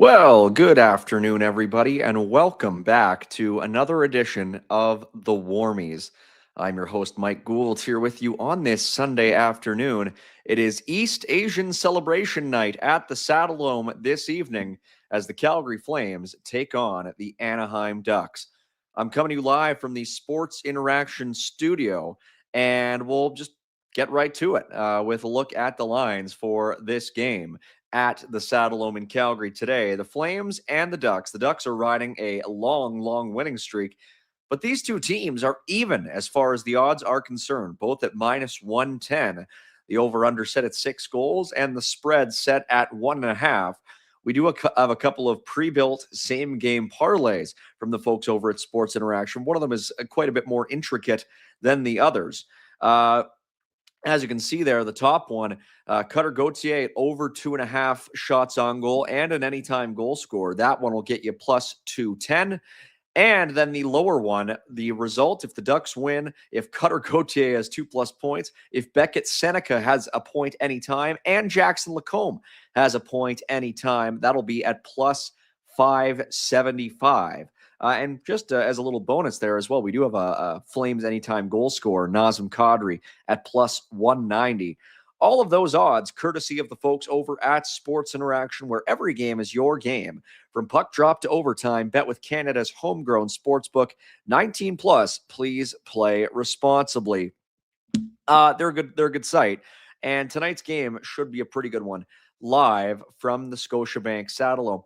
Well, good afternoon, everybody, and welcome back to another edition of the Warmies. I'm your host, Mike Gould, here with you on this Sunday afternoon. It is East Asian Celebration Night at the Saddledome this evening as the Calgary Flames take on the Anaheim Ducks. I'm coming to you live from the Sports Interaction Studio, and we'll just get right to it with a look at the lines for this game at the Saddledome in Calgary today. The Flames and the Ducks. The Ducks are riding a long winning streak, but these two teams are even as far as the odds are concerned, both at minus 110. The over-under set at 6 goals and the spread set at 1.5. We do have a couple of pre-built same-game parlays from the folks over at Sports Interaction. One of them is quite a bit more intricate than the others. As you can see there, the top one, Cutter Gauthier at over 2.5 shots on goal and an anytime goal scorer. That one will get you plus 210. And then the lower one, the result, if the Ducks win, if Cutter Gauthier has 2+ points, if Beckett Seneca has a point anytime, and Jackson Lacombe has a point anytime, that'll be at plus 575. And just as a little bonus there as well, we do have a Flames anytime goal scorer, Nazem Kadri, at plus 190. All of those odds, courtesy of the folks over at Sports Interaction, where every game is your game. From puck drop to overtime, bet with Canada's homegrown sportsbook. 19 plus, please play responsibly. They're a good site. And tonight's game should be a pretty good one. Live from the Scotiabank Saddledome.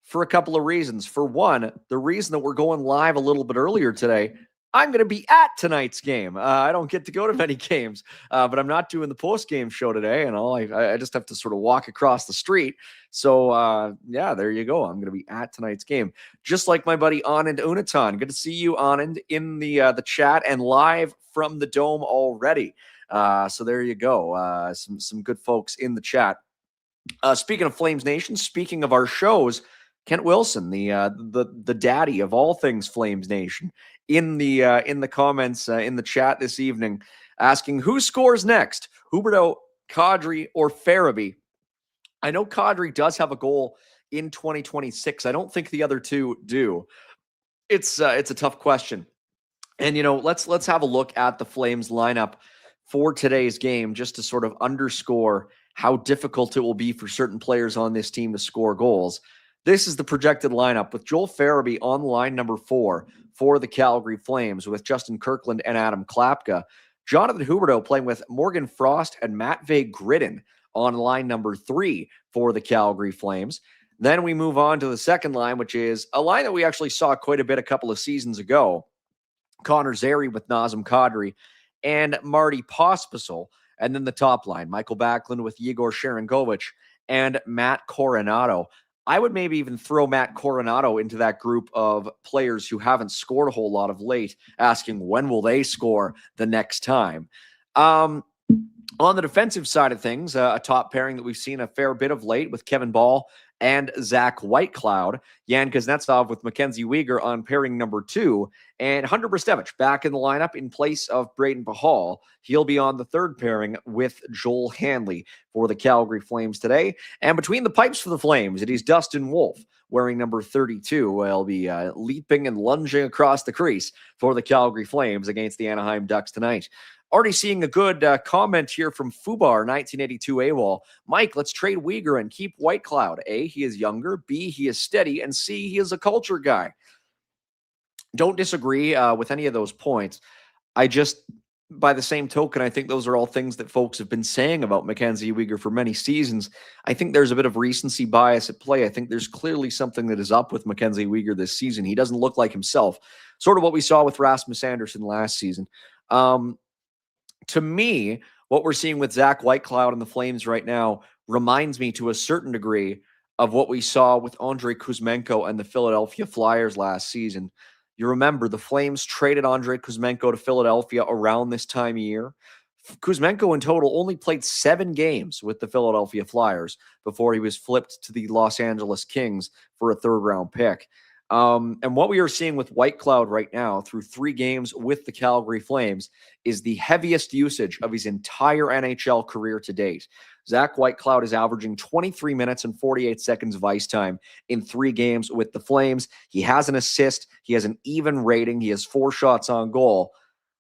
For a couple of reasons. For one, the reason that we're going live a little bit earlier today, I'm going to be at tonight's game. I don't get to go to many games, but I'm not doing the post-game show today, and I just have to sort of walk across the street. So, yeah, there you go. I'm going to be at tonight's game. Just like my buddy Anand Unatan. Good to see you, Anand, in the chat and live from the Dome already. So there you go. Some good folks in the chat. Speaking of Flames Nation, speaking of our shows, Kent Wilson, the daddy of all things Flames Nation, in the comments in the chat this evening, asking who scores next, Huberdeau, Kadri, or Farabee. I know Kadri does have a goal in 2026. I don't think the other two do. It's a tough question, and let's have a look at the Flames lineup for today's game just to sort of underscore how difficult it will be for certain players on this team to score goals. This is the projected lineup with Joel Farabee on line number 4 for the Calgary Flames with Justin Kirkland and Adam Klapka. Jonathan Huberdeau playing with Morgan Frost and Matvei Gridin on line number 3 for the Calgary Flames. Then we move on to the second line, which is a line that we actually saw quite a bit a couple of seasons ago. Connor Zary with Nazem Kadri and Marty Pospisil. And then the top line, Michael Backlund with Yegor Sharangovich and Matt Coronado. I would maybe even throw Matt Coronado into that group of players who haven't scored a whole lot of late, asking when will they score the next time. On the defensive side of things, a top pairing that we've seen a fair bit of late with Kevin Ball and Zach Whitecloud. Jan Kuznetsov with Mackenzie Weegar on pairing number 2. And Hunter Brzustevich back in the lineup in place of Braden Pahal. He'll be on the third pairing with Joel Hanley for the Calgary Flames today. And between the pipes for the Flames, it is Dustin Wolf wearing number 32. He'll be leaping and lunging across the crease for the Calgary Flames against the Anaheim Ducks tonight. Already seeing a good comment here from Fubar 1982 AWOL. Mike, let's trade Weegar and keep Whitecloud. A, he is younger. B, he is steady. And C, he is a culture guy. Don't disagree with any of those points. I just, by the same token, I think those are all things that folks have been saying about Mackenzie Weegar for many seasons. I think there's a bit of recency bias at play. I think there's clearly something that is up with Mackenzie Weegar this season. He doesn't look like himself. Sort of what we saw with Rasmus Andersson last season. To me, what we're seeing with Zach Whitecloud and the Flames right now reminds me to a certain degree of what we saw with Andrei Kuzmenko and the Philadelphia Flyers last season. You remember the Flames traded Andrei Kuzmenko to Philadelphia around this time of year. Kuzmenko in total only played 7 games with the Philadelphia Flyers before he was flipped to the Los Angeles Kings for a 3rd-round pick. And what we are seeing with Whitecloud right now through 3 games with the Calgary Flames is the heaviest usage of his entire NHL career to date. Zach Whitecloud is averaging 23 minutes and 48 seconds of ice time in 3 games with the Flames. He has an assist. He has an even rating. He has 4 shots on goal.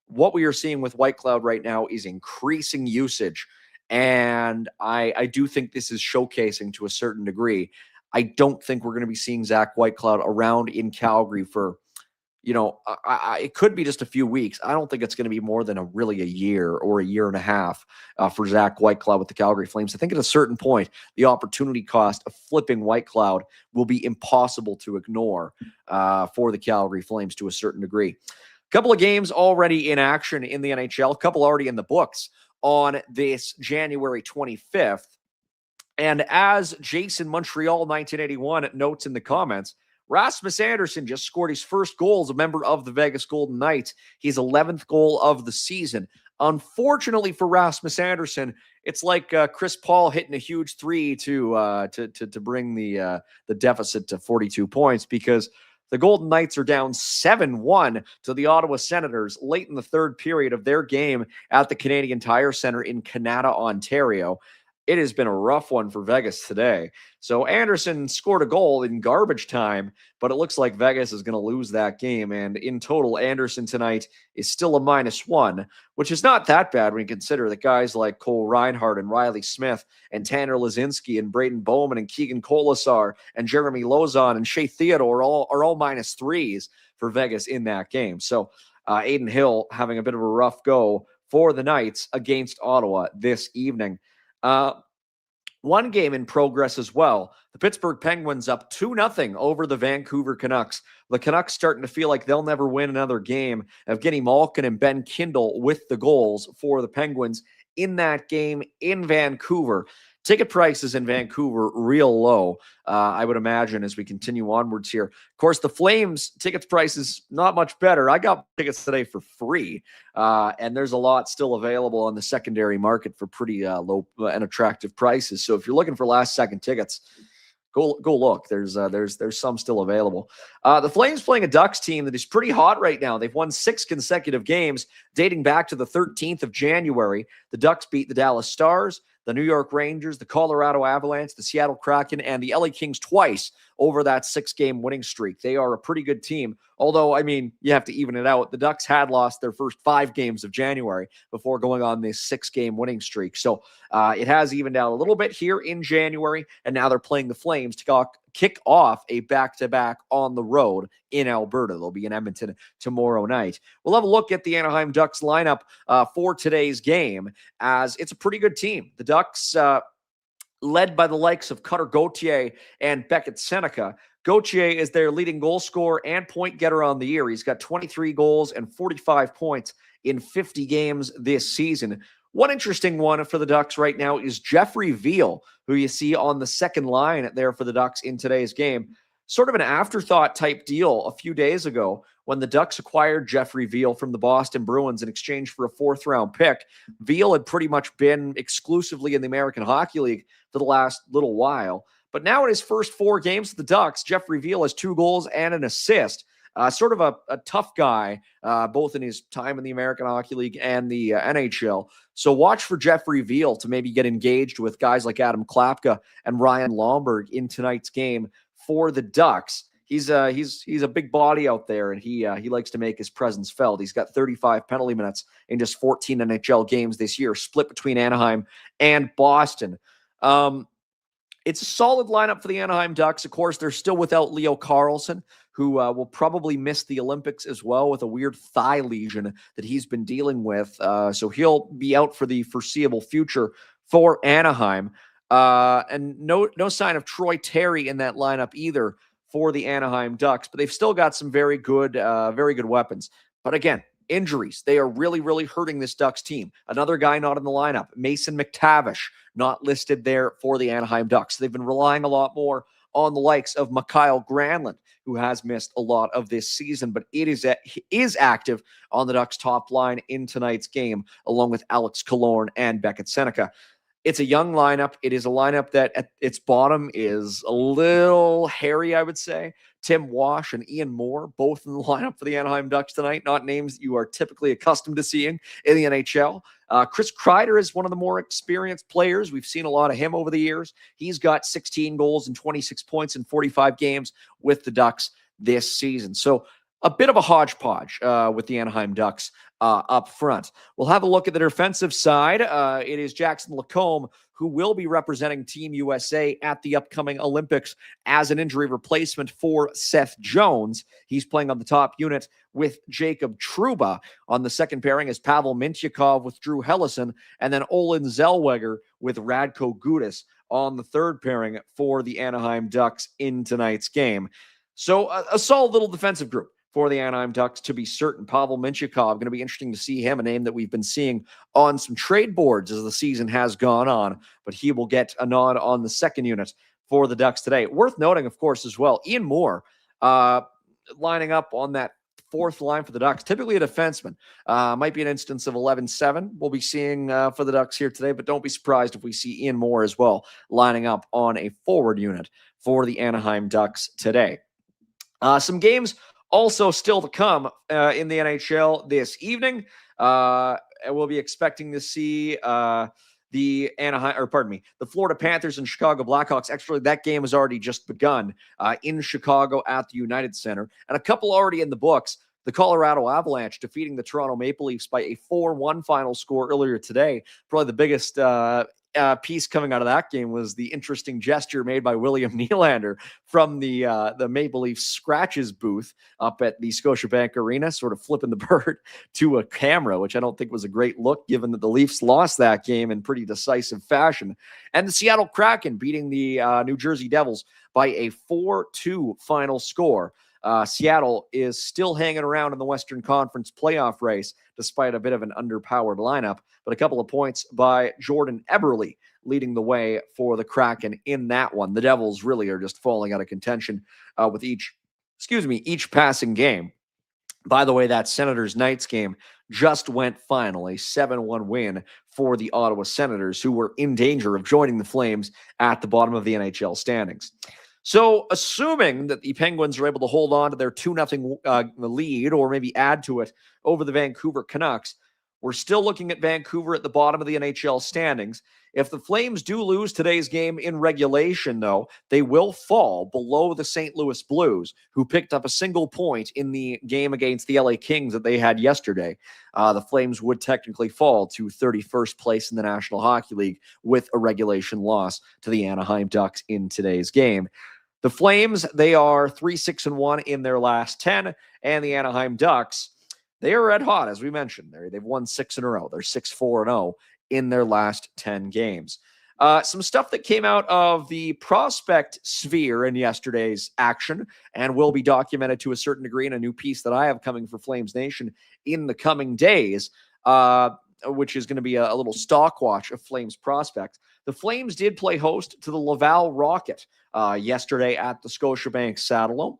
What we are seeing with Whitecloud right now is increasing usage. And I do think this is showcasing to a certain degree. I don't think we're going to be seeing Zach Whitecloud around in Calgary for, it could be just a few weeks. I don't think it's going to be more than a year or a year and a half for Zach Whitecloud with the Calgary Flames. I think at a certain point, the opportunity cost of flipping Whitecloud will be impossible to ignore for the Calgary Flames to a certain degree. A couple of games already in action in the NHL, a couple already in the books on this January 25th. And as Jason Montreal 1981 notes in the comments, Rasmus Andersson just scored his first goal as a member of the Vegas Golden Knights, his 11th goal of the season. Unfortunately for Rasmus Andersson, it's like Chris Paul hitting a huge 3 to bring the deficit to 42 points, because the Golden Knights are down 7-1 to the Ottawa Senators late in the 3rd period of their game at the Canadian Tire Center in Canada, Ontario. It has been a rough one for Vegas today. So Andersson scored a goal in garbage time, but it looks like Vegas is going to lose that game. And in total, Andersson tonight is still a -1, which is not that bad when you consider that guys like Cole Reinhardt and Riley Smith and Tanner Lazinski and Braden Bowman and Keegan Colasar and Jeremy Lozon and Shea Theodore are all -3s for Vegas in that game. So Aiden Hill having a bit of a rough go for the Knights against Ottawa this evening. One game in progress as well. The Pittsburgh Penguins up 2-0 over the Vancouver Canucks. The Canucks starting to feel like they'll never win another game. Evgeny Malkin and Ben Kindle with the goals for the Penguins in that game in Vancouver. Ticket prices in Vancouver real low, I would imagine, as we continue onwards here. Of course, the Flames tickets prices not much better. I got tickets today for free, and there's a lot still available on the secondary market for pretty low and attractive prices. So if you're looking for last-second tickets, go look. There's some still available. The Flames playing a Ducks team that is pretty hot right now. They've won 6 consecutive games dating back to the 13th of January. The Ducks beat the Dallas Stars, the New York Rangers, the Colorado Avalanche, the Seattle Kraken, and the LA Kings twice over that 6-game winning streak. They are a pretty good team. Although, I mean, you have to even it out. The Ducks had lost their first 5 games of January before going on this 6-game winning streak. So it has evened out a little bit here in January, and now they're playing the Flames to kick off a back-to-back on the road in Alberta. They'll be in Edmonton tomorrow night. We'll have a look at the Anaheim Ducks lineup for today's game, as it's a pretty good team. The Ducks, led by the likes of Cutter Gauthier and Beckett Seneca. Gauthier is their leading goal scorer and point getter on the year. He's got 23 goals and 45 points in 50 games this season. One interesting one for the Ducks right now is Jeffrey Veal, who you see on the second line there for the Ducks in today's game. Sort of an afterthought type deal a few days ago when the Ducks acquired Jeffrey Veal from the Boston Bruins in exchange for a 4th-round pick. Veal had pretty much been exclusively in the American Hockey League for the last little while. But now in his first 4 games with the Ducks, Jeffrey Veal has 2 goals and an assist. Sort of a tough guy, both in his time in the American Hockey League and the NHL. So watch for Jeffrey Veal to maybe get engaged with guys like Adam Klapka and Ryan Lomberg in tonight's game for the Ducks. He's a big body out there, and he likes to make his presence felt. He's got 35 penalty minutes in just 14 NHL games this year, split between Anaheim and Boston. It's a solid lineup for the Anaheim Ducks. Of course, they're still without Leo Carlsson, who will probably miss the Olympics as well with a weird thigh lesion that he's been dealing with. So he'll be out for the foreseeable future for Anaheim. And no sign of Troy Terry in that lineup either for the Anaheim Ducks, but they've still got some very good weapons. But again, injuries, they are really, really hurting this Ducks team. Another guy not in the lineup, Mason McTavish, not listed there for the Anaheim Ducks. They've been relying a lot more on the likes of Mikael Granlund, who has missed a lot of this season, but is active on the Ducks top line in tonight's game, along with Alex Killorn and Beckett Seneca. It's a young lineup. It is a lineup that at its bottom is a little hairy, I would say. Tim Wash and Ian Moore, both in the lineup for the Anaheim Ducks tonight, not names that you are typically accustomed to seeing in the NHL. Chris Kreider is one of the more experienced players. We've seen a lot of him over the years. He's got 16 goals and 26 points in 45 games with the Ducks this season. So a bit of a hodgepodge with the Anaheim Ducks up front. We'll have a look at the defensive side. It is Jackson Lacombe who will be representing Team USA at the upcoming Olympics as an injury replacement for Seth Jones. He's playing on the top unit with Jacob Trouba. On the second pairing is Pavel Mintyukov with Drew Hellison, and then Olin Zellweger with Radko Gudas on the third pairing for the Anaheim Ducks in tonight's game. So a solid little defensive group for the Anaheim Ducks, to be certain. Pavel Mintyukov, going to be interesting to see him, a name that we've been seeing on some trade boards as the season has gone on, but he will get a nod on the second unit for the Ducks today. Worth noting, of course, as well, Ian Moore lining up on that fourth line for the Ducks, typically a defenseman. Might be an instance of 11-7 we'll be seeing for the Ducks here today, but don't be surprised if we see Ian Moore as well lining up on a forward unit for the Anaheim Ducks today. Some games also still to come in the NHL this evening. We'll be expecting to see the Florida Panthers and Chicago Blackhawks. Actually, that game has already just begun in Chicago at the United Center. And a couple already in the books. The Colorado Avalanche defeating the Toronto Maple Leafs by a 4-1 final score earlier today. Probably the biggest piece coming out of that game was the interesting gesture made by William Nylander from the Maple Leafs scratches booth up at the Scotiabank Arena, sort of flipping the bird to a camera, which I don't think was a great look given that the Leafs lost that game in pretty decisive fashion. And the Seattle Kraken beating the New Jersey Devils by a 4-2 final score. Seattle is still hanging around in the Western Conference playoff race, despite a bit of an underpowered lineup, but a couple of points by Jordan Eberle leading the way for the Kraken in that one. The Devils really are just falling out of contention with each passing game. By the way, that Senators Knights game just went final, a 7-1 win for the Ottawa Senators, who were in danger of joining the Flames at the bottom of the NHL standings. So assuming that the Penguins are able to hold on to their 2-0 lead, or maybe add to it over the Vancouver Canucks, we're still looking at Vancouver at the bottom of the NHL standings. If the Flames do lose today's game in regulation, though, they will fall below the St. Louis Blues, who picked up a single point in the game against the LA Kings that they had yesterday. The Flames would technically fall to 31st place in the National Hockey League with a regulation loss to the Anaheim Ducks in today's game. The Flames, they are 3-6-1 in their last 10, and the Anaheim Ducks, they are red hot, as we mentioned. They've won 6 in a row. They're 6-4-0 in their last 10 games. Some stuff that came out of the prospect sphere in yesterday's action and will be documented to a certain degree in a new piece that I have coming for Flames Nation in the coming days, which is going to be a little stock watch of Flames prospects. The Flames did play host to the Laval Rocket yesterday at the Scotiabank Saddledome.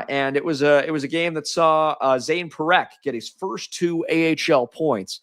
And it was a game that saw Zane Parekh get his first 2 AHL points.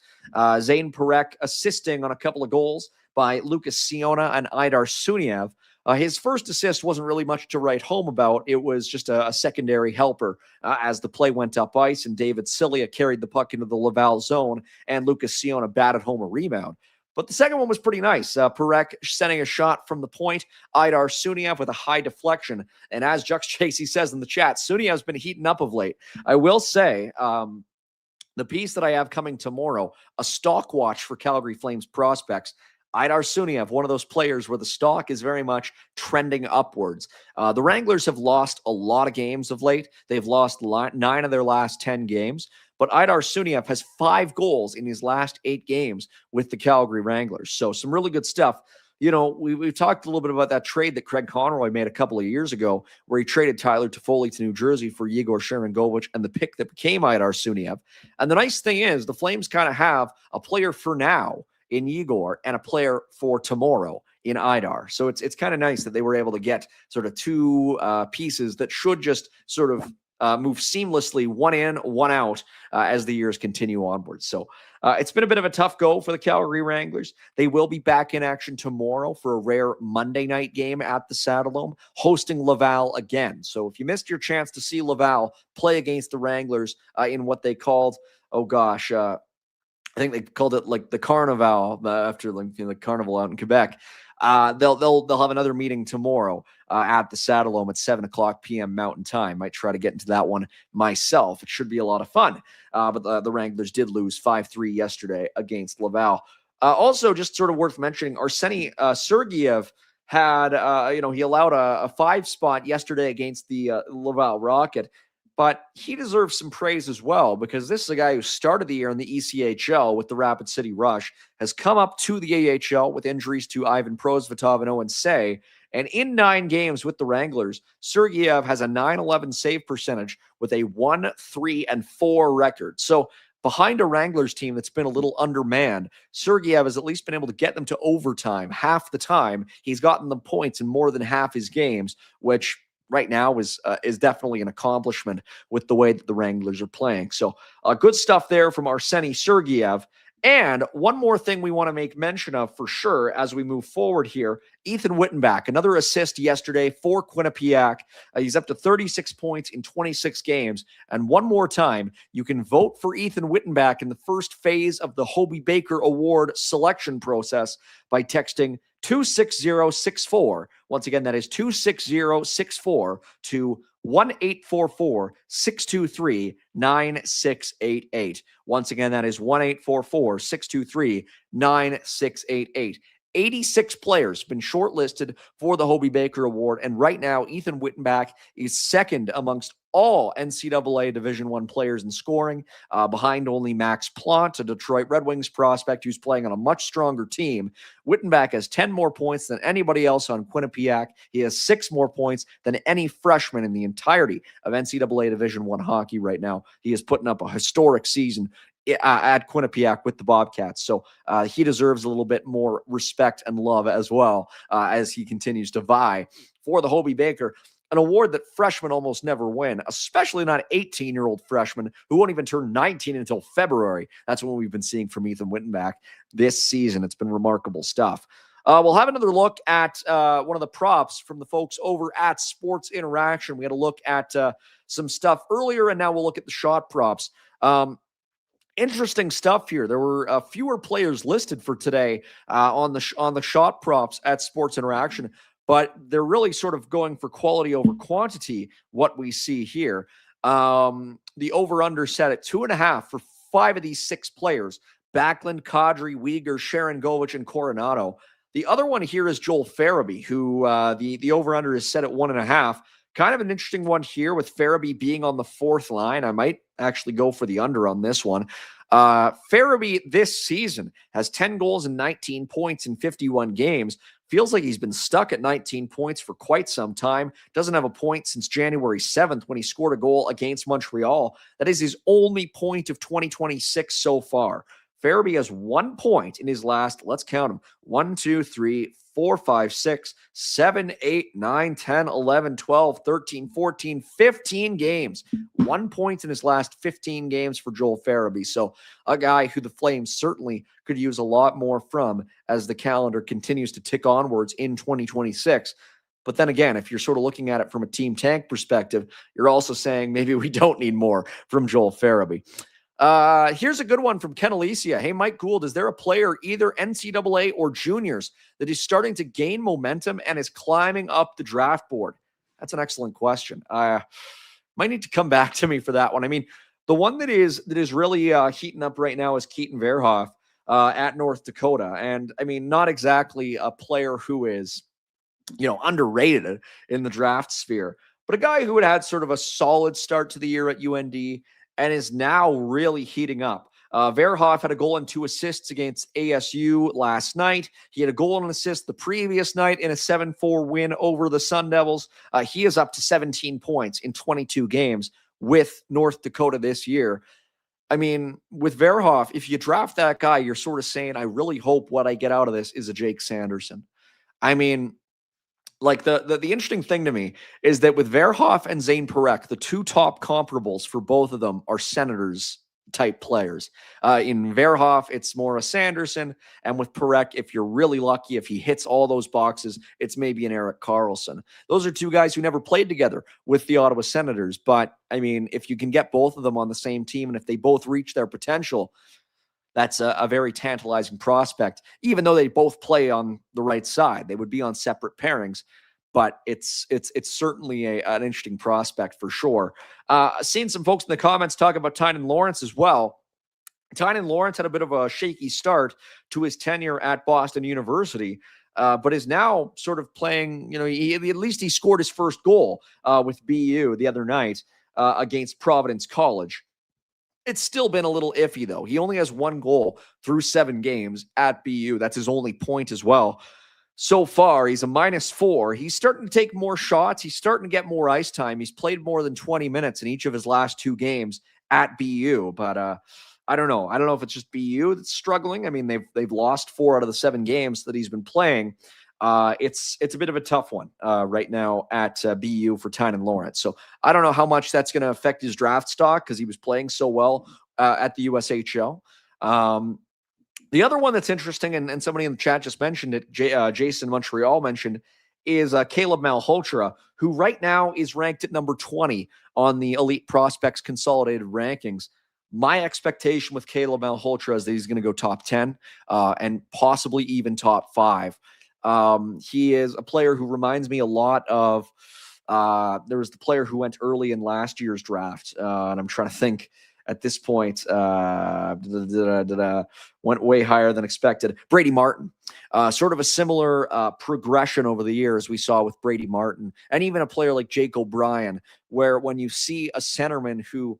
Zane Parekh assisting on a couple of goals by Lucas Siona and Idar Suniev. His first assist wasn't really much to write home about. It was just a secondary helper as the play went up ice, and David Cilia carried the puck into the Laval zone, and Lucas Siona batted home a rebound. But the second one was pretty nice. Parekh sending a shot from the point. Idar Suniev with a high deflection. And as Jux Chasey says in the chat, Suniev's been heating up of late. I will say, the piece that I have coming tomorrow, a stock watch for Calgary Flames prospects. Idar Suniev, one of those players where the stock is very much trending upwards. The Wranglers have lost a lot of games of late. They've lost 9 of their last 10 games. But Idar Suniev has 5 goals in his last 8 games with the Calgary Wranglers. So some really good stuff. we've talked a little bit about that trade that Craig Conroy made a couple of years ago, where he traded Tyler Toffoli to New Jersey for Yegor Sharangovich and the pick that became Idar Suniev. And the nice thing is the Flames kind of have a player for now in Yegor and a player for tomorrow in Idar. So it's kind of nice that they were able to get sort of two pieces that should just sort of move seamlessly, one in, one out, as the years continue onwards. So it's been a bit of a tough go for the Calgary Wranglers. They will be back in action tomorrow for a rare Monday night game at the Saddledome, hosting Laval again. So if you missed your chance to see Laval play against the Wranglers in what they called, I think they called it like the Carnival after the Carnival out in Quebec. They'll have another meeting tomorrow at the Saddledome at 7:00 p.m. Mountain Time. Might try to get into that one myself. It should be a lot of fun. But the Wranglers did lose 5-3 yesterday against Laval. Also, just sort of worth mentioning, Arseny Sergeyev had, he allowed a 5 spot yesterday against the Laval Rocket. But he deserves some praise as well, because this is a guy who started the year in the ECHL with the Rapid City Rush, has come up to the AHL with injuries to Ivan Prosvetov and Owen Say, and in 9 games with the Wranglers, Sergeyev has a .911 save percentage with a 1-3-4 record. So behind a Wranglers team that's been a little undermanned, Sergeyev has at least been able to get them to overtime half the time. He's gotten them points in more than half his games, which right now is definitely an accomplishment with the way that the Wranglers are playing. So good stuff there from Arseny Sergeyev. And one more thing we want to make mention of for sure as we move forward here, Ethan Wittenbach, another assist yesterday for Quinnipiac. He's up to 36 points in 26 games. And one more time, you can vote for Ethan Wittenbach in the first phase of the Hobey Baker Award selection process by texting 26064. Once again, that is 26064 to 1-844-623-9688. Once again, that is 1-844-623-9688. 86 players been shortlisted for the Hobey Baker Award, and right now Ethan Wittenbach is second amongst all NCAA Division I players in scoring, behind only Max Plant, a Detroit Red Wings prospect who's playing on a much stronger team. Wittenbach has 10 more points than anybody else on Quinnipiac. He has 6 more points than any freshman in the entirety of NCAA Division I hockey right now. He is putting up a historic season at Quinnipiac with the Bobcats. So he deserves a little bit more respect and love as well, as he continues to vie for the Hobey Baker, an award that freshmen almost never win, especially not 18-year-old freshmen who won't even turn 19 until February. That's what we've been seeing from Ethan Wittenbach this season. It's been remarkable stuff. We'll have another look at one of the props from the folks over at Sports Interaction. We had a look at some stuff earlier, and now we'll look at the shot props. Interesting stuff here. There were fewer players listed for today on the shot props at Sports Interaction, but they're really sort of going for quality over quantity, what we see here. The over-under set at 2.5 for 5 of these 6 players: Backlund, Kadri, Uyghur, Sharangovich, and Coronado. The other one here is Joel Farabee, who the over-under is set at 1.5. Kind of an interesting one here with Farabee being on the 4th line. I might actually go for the under on this one. Farabee this season has 10 goals and 19 points in 51 games. Feels like he's been stuck at 19 points for quite some time. Doesn't have a point since January 7th when he scored a goal against Montreal. That is his only point of 2026 so far. Farabee has 1 point in his last, let's count them, 1, 2, 3, 4, 5, 6, 7, 8, 9, 10, 11, 12, 13, 14, 15 games. 1 point in his last 15 games for Joel Farabee. So a guy who the Flames certainly could use a lot more from as the calendar continues to tick onwards in 2026. But then again, if you're sort of looking at it from a team tank perspective, you're also saying maybe we don't need more from Joel Farabee. Here's a good one from Ken Alicia. Hey, Mike Gould, is there a player, either NCAA or juniors, that is starting to gain momentum and is climbing up the draft board? That's an excellent question. Might need to come back to me for that one. I mean, the one that is really heating up right now is Keaton Verhoff at North Dakota. And I mean, not exactly a player who is, underrated in the draft sphere, but a guy who had sort of a solid start to the year at UND and is now really heating up. Verhoff had a goal and 2 assists against ASU last night. He had a goal and an assist the previous night in a 7-4 win over the Sun Devils. He is up to 17 points in 22 games with North Dakota this year. I mean, with Verhoff, if you draft that guy, you're sort of saying, I really hope what I get out of this is a Jake Sanderson. I mean, like the interesting thing to me is that with Verhoff and Zane Parekh, the 2 top comparables for both of them are Senators type players. In Verhoff, it's more a Sanderson, and with Parekh, if you're really lucky, if he hits all those boxes, it's maybe an Erik Karlsson. Those are 2 guys who never played together with the Ottawa Senators, but I mean, if you can get both of them on the same team, and if they both reach their potential, that's a very tantalizing prospect. Even though they both play on the right side, they would be on separate pairings. But it's certainly an interesting prospect for sure. Seeing some folks in the comments talk about Tynan Lawrence as well. Tynan Lawrence had a bit of a shaky start to his tenure at Boston University, but is now sort of playing, you know, at least he scored his first goal with BU the other night against Providence College. It's still been a little iffy, though. He only has 1 goal through 7 games at BU. That's his only point as well. So far, he's a -4. He's starting to take more shots. He's starting to get more ice time. He's played more than 20 minutes in each of his last 2 games at BU. But I don't know. I don't know if it's just BU that's struggling. I mean, they've lost 4 out of the 7 games that he's been playing. It's a bit of a tough one right now at BU for Tynan Lawrence. So I don't know how much that's going to affect his draft stock because he was playing so well at the USHL. The other one that's interesting, and somebody in the chat just mentioned it, Jason Montreal mentioned, is Caleb Malhotra, who right now is ranked at number 20 on the Elite Prospects Consolidated Rankings. My expectation with Caleb Malhotra is that he's going to go top 10 and possibly even top 5. He is a player who reminds me a lot of there was the player who went early in last year's draft, and I'm trying to think at this point, went way higher than expected. Brady Martin, sort of a similar progression over the years we saw with Brady Martin, and even a player like Jake O'Brien, where when you see a centerman who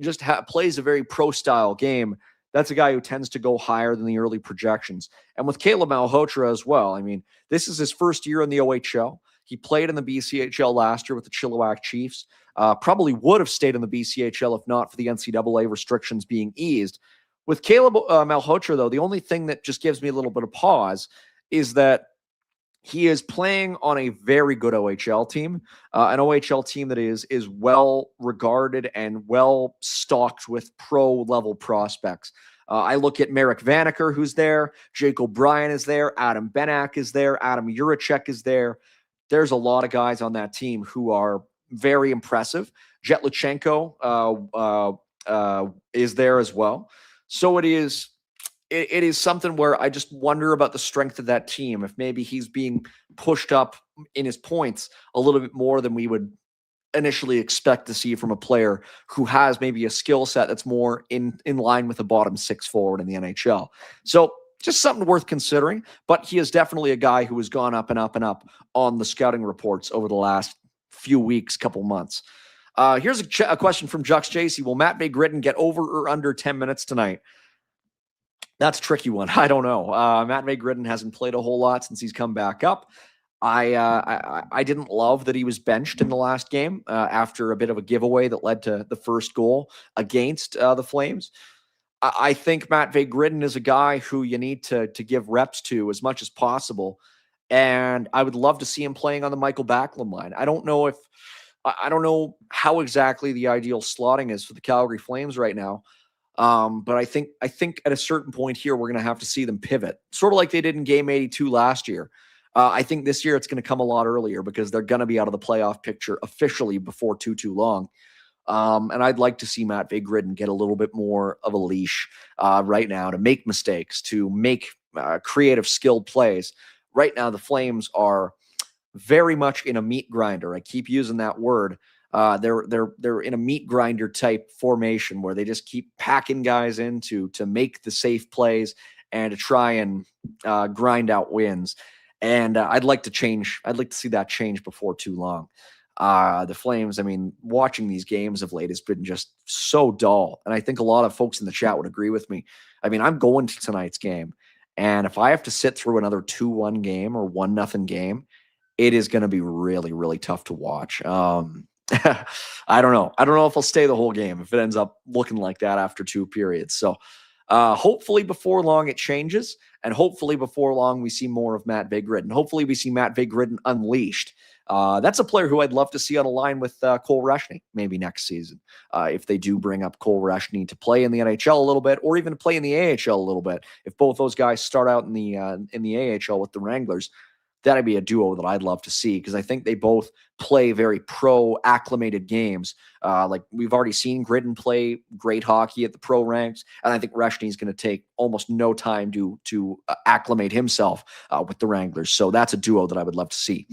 just plays a very pro-style game, that's a guy who tends to go higher than the early projections. And with Caleb Malhotra as well, I mean, this is his first year in the OHL. He played in the BCHL last year with the Chilliwack Chiefs. Probably would have stayed in the BCHL if not for the NCAA restrictions being eased. With Caleb Malhotra, though, the only thing that just gives me a little bit of pause is that he is playing on a very good OHL team, an OHL team that is well regarded and well stocked with pro-level prospects. I look at Marek Vanacker, who's there. Jake O'Brien is there. Adam Benak is there. Adam Juracek is there. There's a lot of guys on that team who are very impressive. Jet Luchenko is there as well. So it is something where I just wonder about the strength of that team. If maybe he's being pushed up in his points a little bit more than we would initially expect to see from a player who has maybe a skill set that's more in line with a bottom 6 forward in the NHL. So just something worth considering, but he is definitely a guy who has gone up and up and up on the scouting reports over the last few weeks, couple months. Here's a question from Jux JC. Will Matt Bay-Gritton get over or under 10 minutes tonight? That's a tricky one. I don't know. Matt Bay-Gritton hasn't played a whole lot since he's come back up. I didn't love that he was benched in the last game after a bit of a giveaway that led to the first goal against the Flames. I think Matt Bay-Gritton is a guy who you need to give reps to as much as possible. And I would love to see him playing on the Michael Backlund line. I don't know how exactly the ideal slotting is for the Calgary Flames right now. But I think at a certain point here, we're going to have to see them pivot, sort of like they did in Game 82 last year. I think this year it's going to come a lot earlier because they're going to be out of the playoff picture officially before too long. And I'd like to see Matt Bay-Gritton get a little bit more of a leash right now to make mistakes, to make creative, skilled plays. Right now, the Flames are very much in a meat grinder. I keep using that word. They're in a meat grinder type formation where they just keep packing guys in to make the safe plays and to try and grind out wins. And I'd like to see that change before too long. The Flames, I mean, watching these games of late has been just so dull. And I think a lot of folks in the chat would agree with me. I mean, I'm going to tonight's game, and if I have to sit through another 2-1 game or 1-0 game, it is going to be really, really tough to watch. I don't know. I don't know if I'll stay the whole game if it ends up looking like that after 2 periods. So hopefully before long it changes, and hopefully before long we see more of Matt Vigridden. Hopefully we see Matt Vigridden unleashed. That's a player who I'd love to see on a line with Cole Reshny maybe next season, if they do bring up Cole Reshny to play in the NHL a little bit, or even to play in the AHL a little bit. If both those guys start out in the AHL with the Wranglers, that'd be a duo that I'd love to see, because I think they both play very pro-acclimated games. Like we've already seen Gridden play great hockey at the pro ranks, and I think Reshny is going to take almost no time to acclimate himself with the Wranglers. So that's a duo that I would love to see.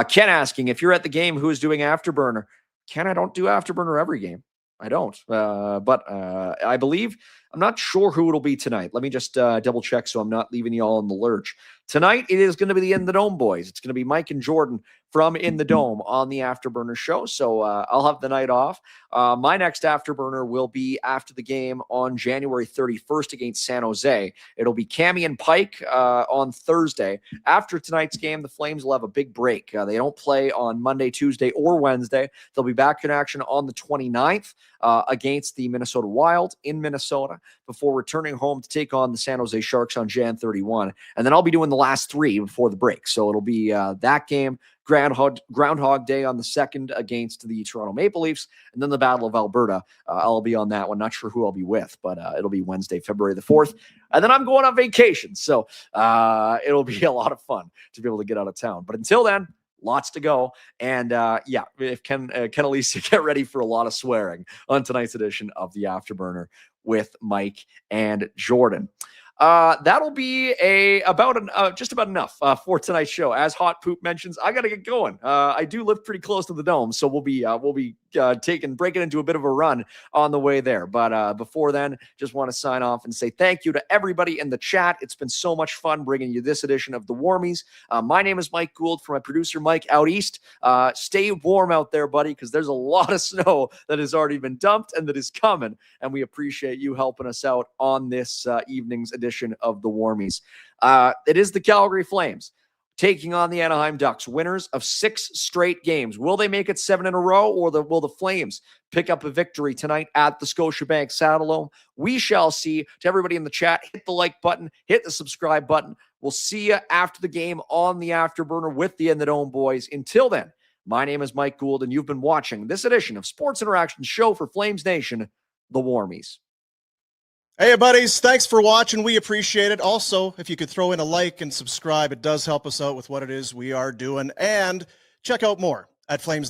Ken asking, if you're at the game, who is doing Afterburner? Ken, I don't do Afterburner every game. I don't. But I believe, I'm not sure who it'll be tonight. Let me just double check so I'm not leaving you all in the lurch. Tonight, it is going to be the In the Dome boys. It's going to be Mike and Jordan from In the Dome on the Afterburner show. So I'll have the night off. My next Afterburner will be after the game on January 31st against San Jose. It'll be Cammy and Pike on Thursday. After tonight's game, the Flames will have a big break. They don't play on Monday, Tuesday, or Wednesday. They'll be back in action on the 29th against the Minnesota Wild in Minnesota, before returning home to take on the San Jose Sharks on Jan 31. And then I'll be doing the last 3 before the break. So it'll be that game, Groundhog Day on the 2nd against the Toronto Maple Leafs, and then the Battle of Alberta. I'll be on that one. Not sure who I'll be with, but it'll be Wednesday, February the 4th. And then I'm going on vacation. So it'll be a lot of fun to be able to get out of town. But until then, lots to go. And yeah, if Ken Alicia, get ready for a lot of swearing on tonight's edition of the Afterburner with Mike and Jordan. That'll be just about enough for tonight's show. As Hot Poop mentions, I got to get going. I do live pretty close to the Dome, so we'll be breaking into a bit of a run on the way there. But before then, just want to sign off and say thank you to everybody in the chat. It's been so much fun bringing you this edition of the Warmies. My name is Mike Gould, for my producer Mike out east. Stay warm out there, buddy, because there's a lot of snow that has already been dumped and that is coming, and we appreciate you helping us out on this evening's edition of the Warmies. It is the Calgary Flames taking on the Anaheim Ducks, winners of 6 straight games. Will they make it 7 in a row, or will the Flames pick up a victory tonight at the Scotiabank Saddledome? We shall see. To everybody in the chat, hit the like button, hit the subscribe button. We'll see you after the game on the Afterburner with the In the Dome boys. Until then, my name is Mike Gould, and you've been watching this edition of Sports Interaction Show for Flames Nation, the Warmies. Hey, buddies. Thanks for watching. We appreciate it. Also, if you could throw in a like and subscribe, it does help us out with what it is we are doing. And check out more at Flames.